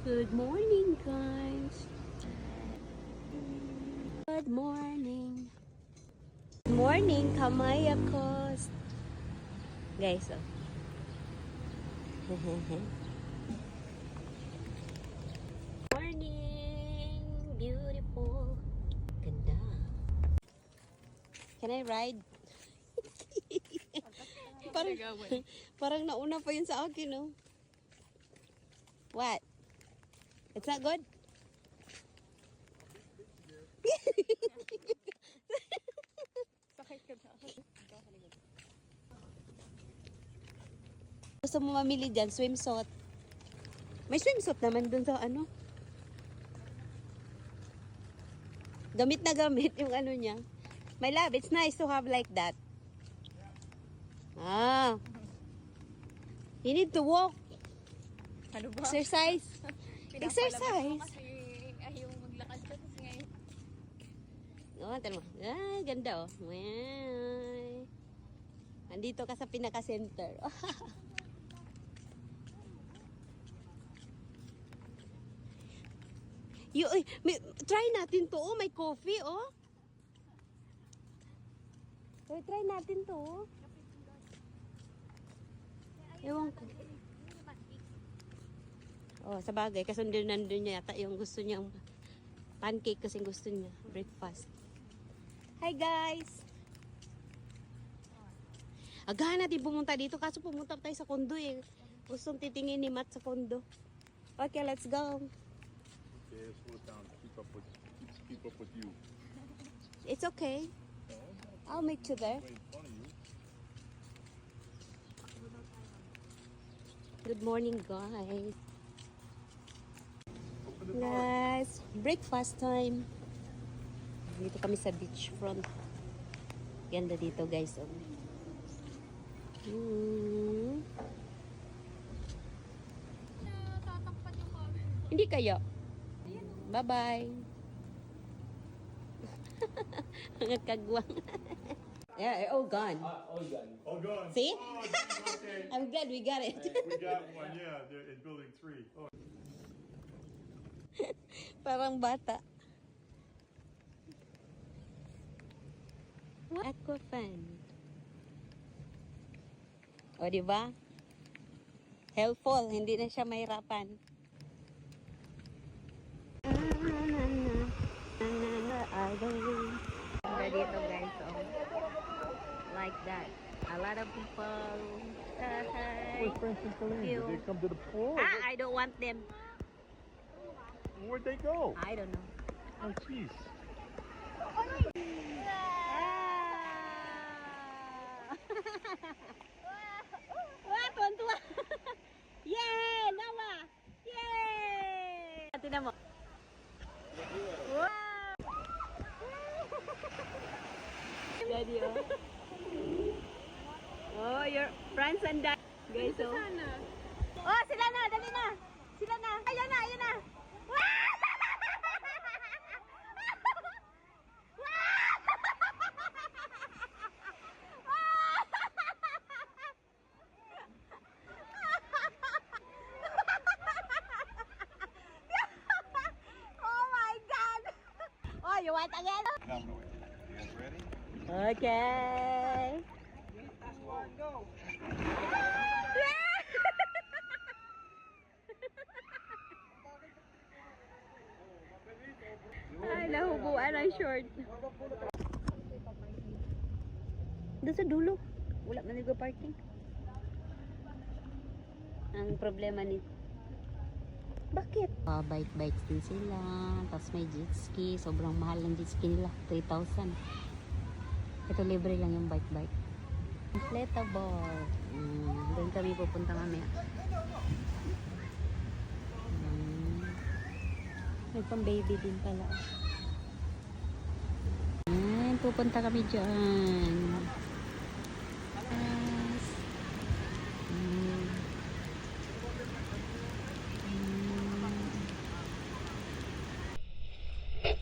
Good morning, guys. Good morning. Good morning, Kamaya Coast. Guys, oh. Morning, beautiful. Ganda. Can I ride? parang nauna pa yun sa akin, no? What? It's not good? Sakit ka na. Gusto mo mamili dyan, swimsuit. May swimsuit naman dun sa ano. Gamit na gamit yung ano niya. My love, it's nice to have like that. Ah. You need to walk. Ano ba? Exercise. Exercise. Kasi ayaw maglakad siya kasi ngayon. Oh, tala mo. Ah, ganda oh. Wow. Andito ka sa pinaka-center. Try natin to. Oh, may coffee, oh. Try natin to. Oh. Ewan ko. Oh, sa bagay. Kasi nandun niya yata yung gusto niyang pancake kasi gusto niya. Breakfast. Hi, guys! Agahan natin pumunta dito. Kaso pumunta tayo sa kondo eh. Gustong titingin ni Matt sa kondo. Okay, let's go. Okay, slow down. Keep up with you. It's okay. I'll meet you there. Right in front of you. Good morning, guys. Open the door. Guys, breakfast time. Dito kami sa beachfront. Ganda dito, guys. Oh. Tatakpan yung camera. Hindi kayo. Bye-bye. Ang kagwang. Yeah, all gone. Oh, gone. See? Oh, okay. I'm glad we got it. We got one, yeah, they're in building 3. Oh. Parang bata. Aquafan. O, diba? Helpful. Hindi na siya mahirapan. Ganda dito, guys. Oh. Like that. A lot of people. Hi. Francis and Did they come to the pool? I don't want them. Where'd they go? I don't know. Oh, jeez. Wah, tuan-tuan. Yay, Nawa. Yay. Tingnan mo. Wow. Daddy, oh. Oh, your friends and that. Guys, oh. Oh, sila na, dali na. Sila na. Ayun na, ayun na. Oh my God! Oh, you want again? Now I'm going. You guys ready? Okay. Ay, nahubuan ang short. Doon sa dulo. Wala man nag-parking. Ang problema ni... Bakit? Bike-bikes din sila. Tapos may jet ski. Sobrang mahal ng jet ski nila. 3,000. Ito libre lang yung bike-bike. Inflatable. Doon kami pupunta mamaya. May pang baby din pala. Ayan, pupunta kami dyan. Yes.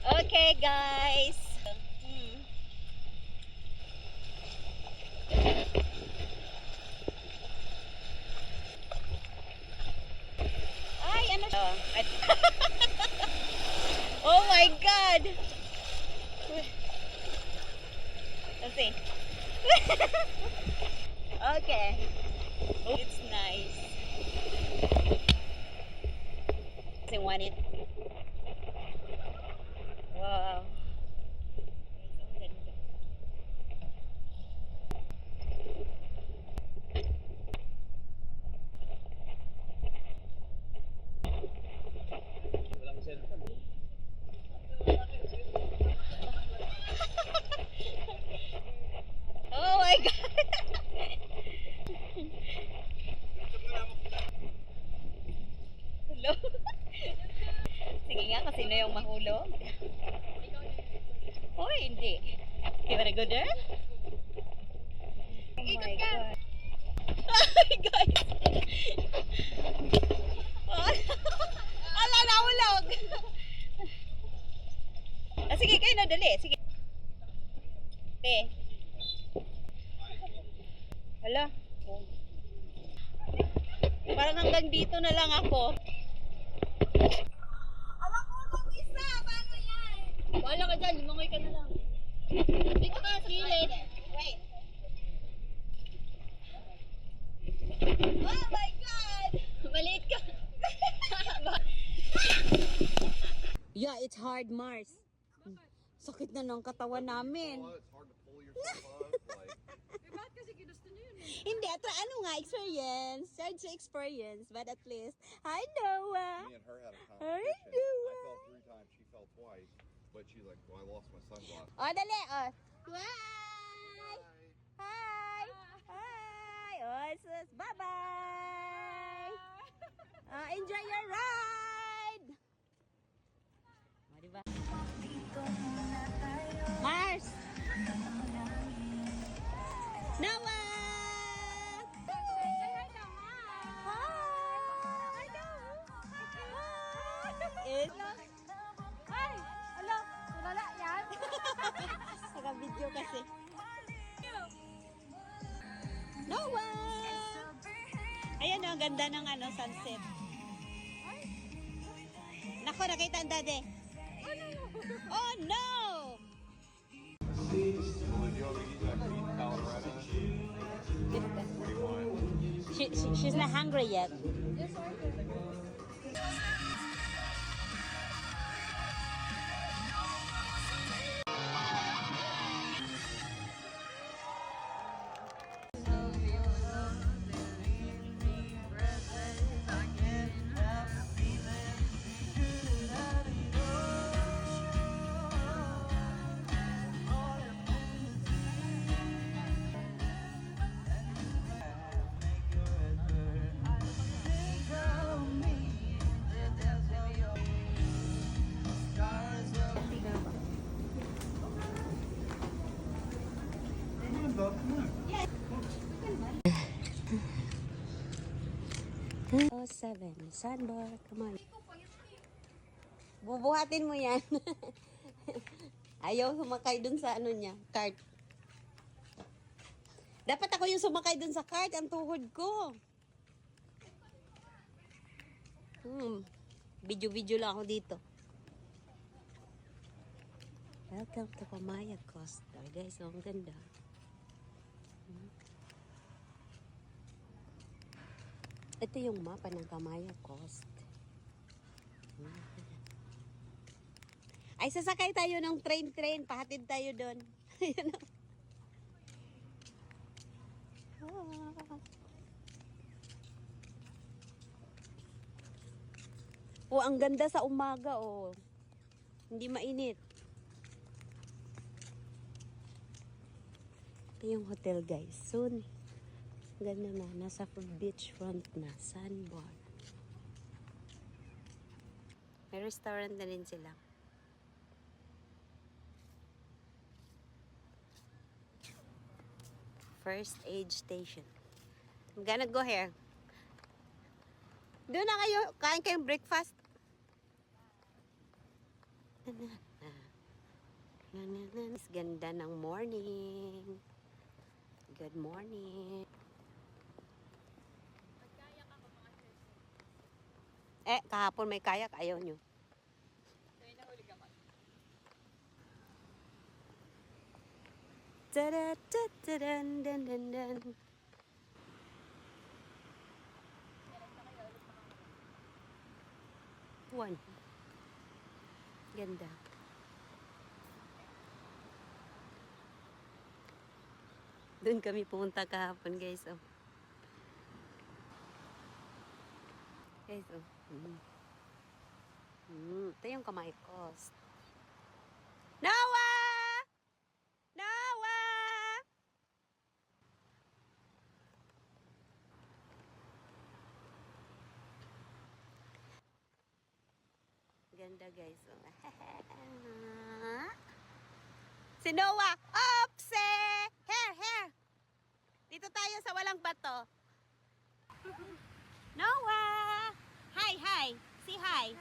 Okay, guys. Ay, ano siya? Oh. Oh my God! Let's see. Okay. It's nice. I want it. Wow. Oh my God! Hello? Sige nga, kasi na yung mahulog. Oh, hindi. You wanna go there? Oh my God. Ay, guys! Ala, nahulog! Ah, sige, kayo na, dali. Sige. Te. Hala. Parang hanggang dito na lang ako. Wala ka dyan, lumangoy ka na lang. Dito ka, gilid. Wait. Oh my God! Maliit ka. Yeah, it's hard, Mars. Sakit na ng katawan namin. It's hard to pull yourself up. Like, Bakit kasi ginusto niyo yun? Hindi, ano nga, experience. Hard to experience, but at least, I know. me and her had a I competition. do. I fell 3 times, she fell twice. But she's like, well, I lost my sunglasses. Oh, dali, oh. Hi! Hi! Hi! Oh, sus, bye-bye! Enjoy your ride! Oh, diba? Mars! Noah! Ay! Ala! Tulala yan! Naka-video kasi. Noah! Ayan ang ganda ng sunset. Nako, nakita ang dade. Oh no! Well, do you want me to get you that green Colorado? What do you want? She's not hungry yet. Oh, 7. Sandbar, come on. Bubuhatin mo yan. Ayaw sumakay dun sa niya, cart. Dapat ako yung sumakay dun sa cart, ang tuhod ko. Video-video lang ako dito. Welcome to Pamaya Costa. Guys, ang ganda. Ito yung mapa ng Kamaya Coast. Ay, sasakay tayo ng train. Pahatid tayo doon. Oh, ang ganda sa umaga, oh. Hindi mainit. Ito yung hotel, guys. Soon. Ganda na. Nasa beachfront na. Sandbar. May restaurant na rin sila. First aid station. I'm gonna go here. Doon na kayo. Kain kayong breakfast. Ganda ng morning. Good morning. Kahapon may kayak, ayaw nyo. May nahuli ka man. Tada, dan, dan, dan, dan. One. Ganda. Doon kami pumunta kahapon, guys. Oh. Guys, oh. Ito yung Kamay Coast. Noah! Noah! Ganda, guys. Oh. Si Noah! Opse! Here! Dito tayo sa walang bato. Noah! Hi! Say hi!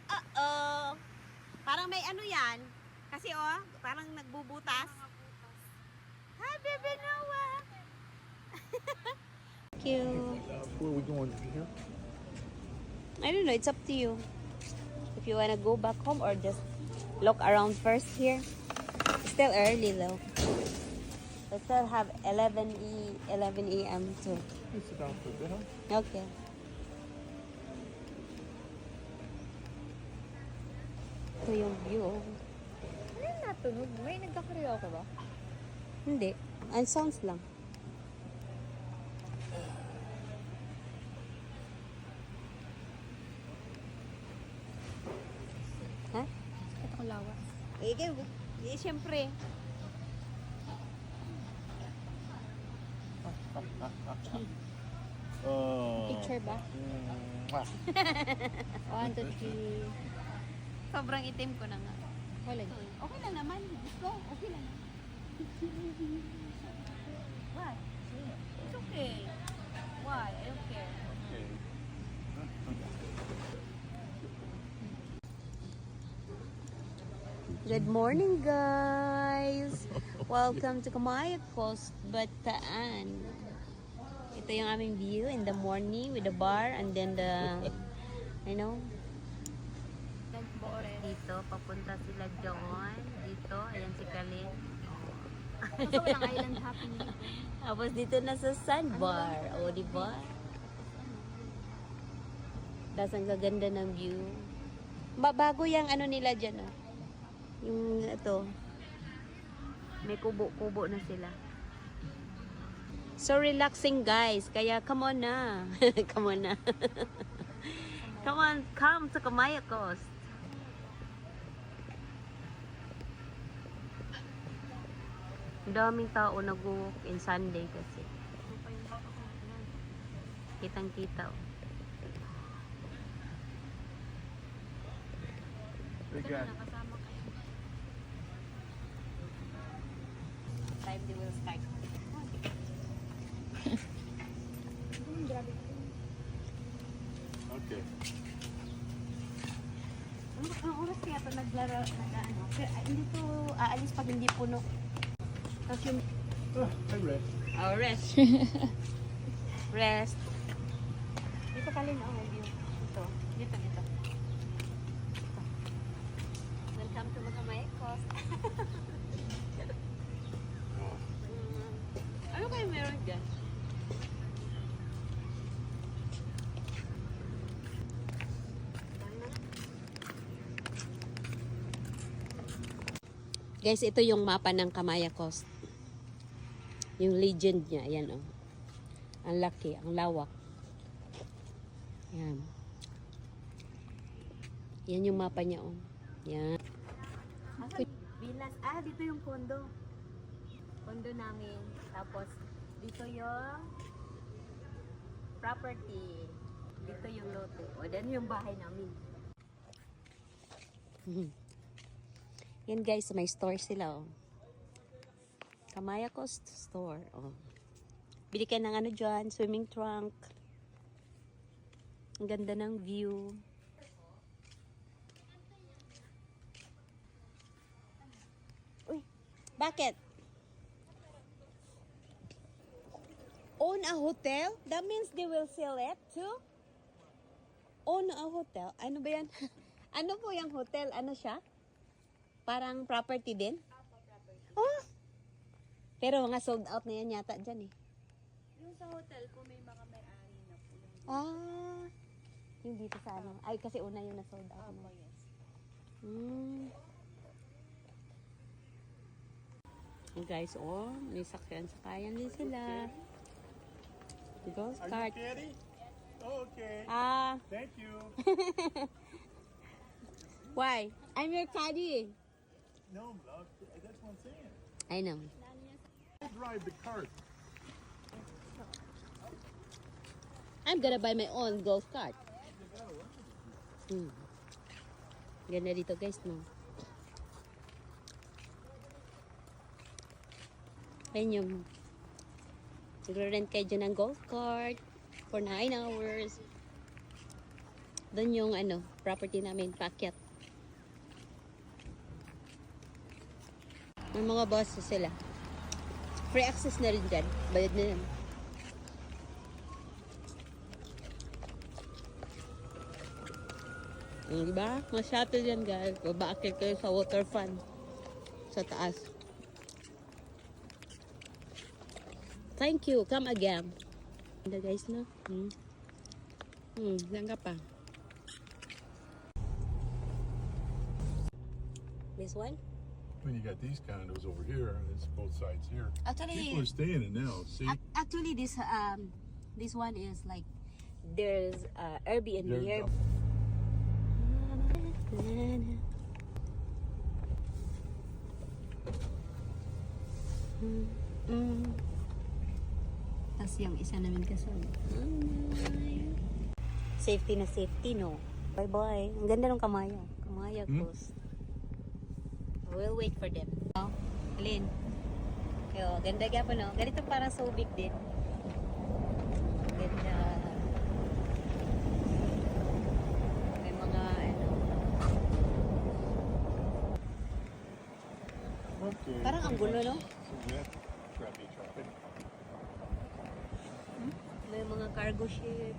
Uh-oh! Parang may ano yan. Kasi parang nagbubutas. Hi, baby Noah! Thank you. Where are we going here? I don't know, it's up to you. If you wanna go back home or just look around first here. It's still early though. We still have 11 a.m. too. Let's sit down for a bit, huh? Okay. Ito yung view. Ano yung natunog? May nagkakaroon ka ba? Hindi. Ang sounds lang. Ha? Ito ko lawas. Siyempre. Picture ba? Mwah. 1, 2, 3. Sobrang itim ko na nga. Wala. Okay lang naman. Gusto. Okay lang. What? It's okay. Why? I don't care. Okay. Good morning, guys! Welcome to Kamay Coast, Bataan. Ito yung aming view in the morning with the bar and then the, dito, papunta sila doon. Dito, ayan si Kalin. Kasi walang island happening. Tapos dito na sa sandbar. O, di ba? Tapos ang gaganda ng view. Bago yung ano nila dyan, oh. Yung ito. May kubo-kubo na sila. So relaxing, guys. Kaya come on na. Come on na. Come to Kamay Coast. Ang daming tao nag-walk in Sunday kasi. Kitang-kita. Oh. They got Time they will start. okay. Ang oras kaya ito naglaro, nag-ano. Hindi to aalis pag hindi puno. Tapos yung... Hey, Red. Oh, rest. Rest. Dito ka rin, oh, view. Dito. Dito. Welcome to Kamay Coast. Ano kayo meron dyan? Guys, ito yung mapa ng Kamay Coast. Yung legend niya, ayan oh. Ang laki, ang lawak. Yan. Yan yung mapa niya oh. Yan. Villas, dito yung condo. Condo namin. Tapos, dito yung property. Dito yung lote. O, dan yung bahay namin. Yan guys, may store sila oh. Kamay Coast store oh. Bili ka ng ano dyan, swimming trunk. Ang ganda ng view. Bakit? Own a hotel? That means they will sell it too? Own a hotel? Ano ba yan? Ano po yung hotel? Ano siya? Parang property din? Oh! Pero mga sold out na yan yata dyan eh. Yung sa hotel, kung may mga may-ari na po yung... Ah! Yung dito sa ano. Ay, kasi una yung na-sold out Opo, mo. yes. Hey guys, oh, may sakyan-sakayan din sila. Ghost Are cart. you kidding? Oh, okay. Ah, Thank you. why? I'm your caddy. No, love, that's what I'm saying. I know. I drive the cart. I'm gonna buy my own golf cart. Ganda dito guys, no? Ayun yung nagre-rent kayo dyan ng golf cart for 9 hours. Doon yung ano, property namin, paakyat. May mga bosses sila. Free access na rin dyan. Bayad na yan. Diba? Mga shuttle yan guys. Babakit kayo sa waterfront. Sa taas. Thank you. Come again. Ganda guys, no? Saan ka pa? This one? When you got these condos over here, it's both sides here. Actually, People are staying in now. See, actually this one is like there's Airbnb There's here. Tapos yung isa namin kasama. Safety na safety, no? Bye-bye. Ang ganda ng kamaya. Kamaya coast. We'll wait for them. Oh, Lynn. Yo, ganda ka pa, no? Ganito parang so big din. Ganda. May mga, ano. okay. Parang ang gulo, no? Traffic. May mga cargo ship.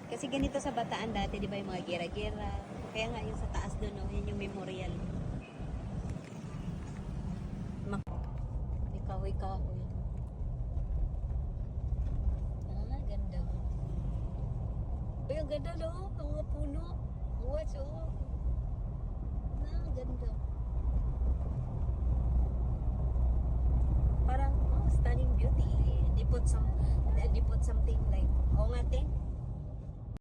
Kasi ganito sa Bataan dati, di ba, yung mga gera-gera. Kaya nga yung sa taas doon, no, yun yung memorial. May kahoy-kahoy. Ah, ganda. Ay, ang ganda, no? Ang mga puno. Watch, oh. Ah, ganda. Parang, oh, stunning beauty. They put something like, oh nga, ting.